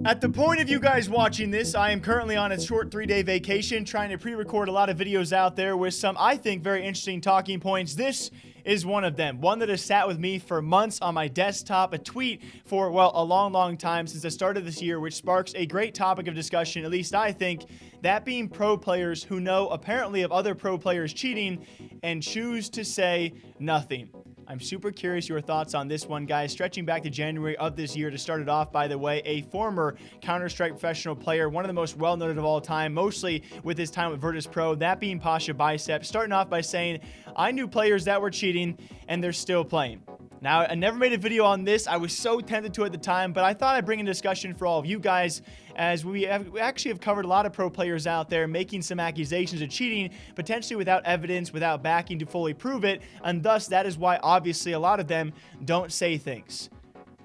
At the point of you guys watching this, I am currently on a short 3-day vacation trying to pre-record a lot of videos out there with some, I think, very interesting talking points. This is one of them. One that has sat with me for months on my desktop. A tweet for, well, a long time since the start of this year, which sparks a great topic of discussion, at least I think, that being pro players who know apparently of other pro players cheating and choose to say nothing. I'm super curious your thoughts on this one, guys. Stretching back to January of this year to start it off, by the way, a former Counter-Strike professional player, one of the most well-noted of all time, mostly with his time with Virtus Pro, that being PashaBiceps, starting off by saying, I knew players that were cheating, and they're still playing. Now, I never made a video on this. I was so tempted to at the time, but I thought I'd bring a discussion for all of you guys, as we actually have covered a lot of pro players out there making some accusations of cheating, potentially without evidence, without backing to fully prove it, and thus that is why obviously a lot of them don't say things.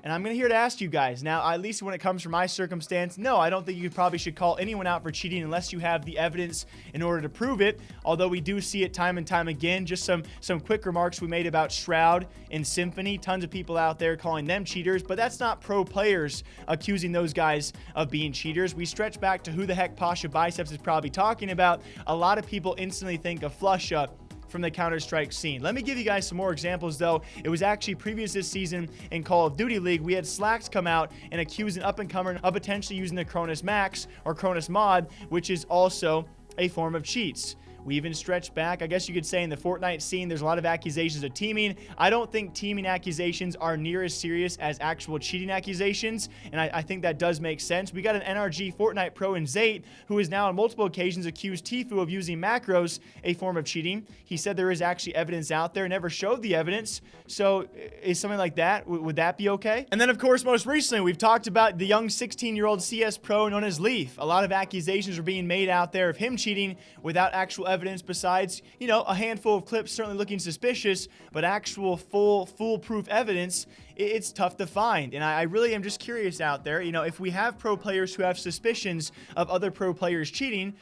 And I'm here to ask you guys, now, at least when it comes from my circumstance, no, I don't think you probably should call anyone out for cheating unless you have the evidence in order to prove it, although we do see it time and time again. Just some quick remarks we made about Shroud and Symphony. Tons of people out there calling them cheaters, but that's not pro players accusing those guys of being cheaters. We stretch back to who the heck PashaBiceps is probably talking about. A lot of people instantly think of Flusha from the Counter-Strike scene. Let me give you guys some more examples, though. It was actually previous this season in Call of Duty League. We had Slacks come out and accuse an up-and-comer of potentially using the Cronus Max or Cronus Mod, which is also a form of cheats. We even stretched back, I guess you could say, in the Fortnite scene, there's a lot of accusations of teaming. I don't think teaming accusations are near as serious as actual cheating accusations, and I think that does make sense. We got an NRG Fortnite pro in Zate, who is now on multiple occasions accused Tfue of using macros, a form of cheating. He said there is actually evidence out there, never showed the evidence, so is something like that, would that be okay? And then, of course, most recently, we've talked about the young 16-year-old CS pro known as Leaf. A lot of accusations are being made out there of him cheating without actual evidence, besides, you know, a handful of clips certainly looking suspicious, but actual foolproof evidence, it's tough to find. And I really am just curious out there, you know, if we have pro players who have suspicions of other pro players cheating,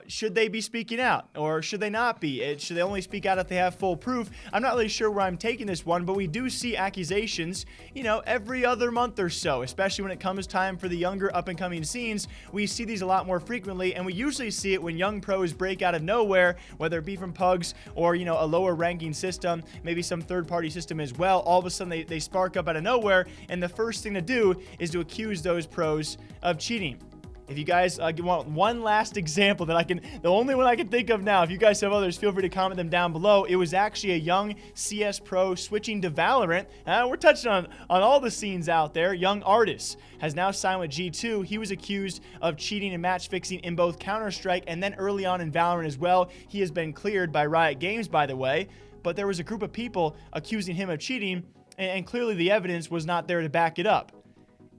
should they be speaking out, or should they not be? Should they only speak out if they have full proof? I'm not really sure where I'm taking this one, but we do see accusations, you know, every other month or so, especially when it comes time for the younger up-and-coming scenes. We see these a lot more frequently, and we usually see it when young pros break out of nowhere, whether it be from pugs or, you know, a lower ranking system, maybe some third-party system as well. All of a sudden, they spark up out of nowhere, and the first thing to do is to accuse those pros of cheating. If you guys want one last example that the only one I can think of now, if you guys have others, feel free to comment them down below. It was actually a young CS pro switching to Valorant. We're touching on all the scenes out there. Young Artist has now signed with G2. He was accused of cheating and match fixing in both Counter-Strike and then early on in Valorant as well. He has been cleared by Riot Games, by the way, but there was a group of people accusing him of cheating, and clearly the evidence was not there to back it up.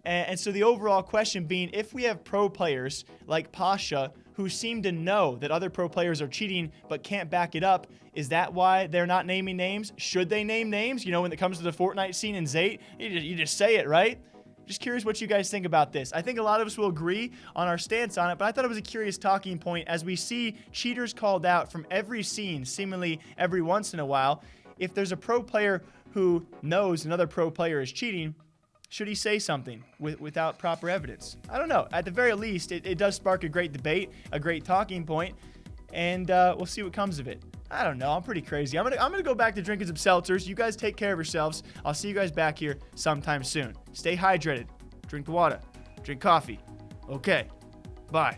And so the overall question being, if we have pro players like Pasha who seem to know that other pro players are cheating but can't back it up, is that why they're not naming names? Should they name names? You know, when it comes to the Fortnite scene in Zate, you just say it, right? Just curious what you guys think about this. I think a lot of us will agree on our stance on it, but I thought it was a curious talking point as we see cheaters called out from every scene, seemingly every once in a while. If there's a pro player who knows another pro player is cheating, should he say something without proper evidence? I don't know. At the very least, it does spark a great debate, a great talking point, and we'll see what comes of it. I don't know. I'm pretty crazy. I'm gonna go back to drinking some seltzers. You guys take care of yourselves. I'll see you guys back here sometime soon. Stay hydrated. Drink the water. Drink coffee. Okay. Bye.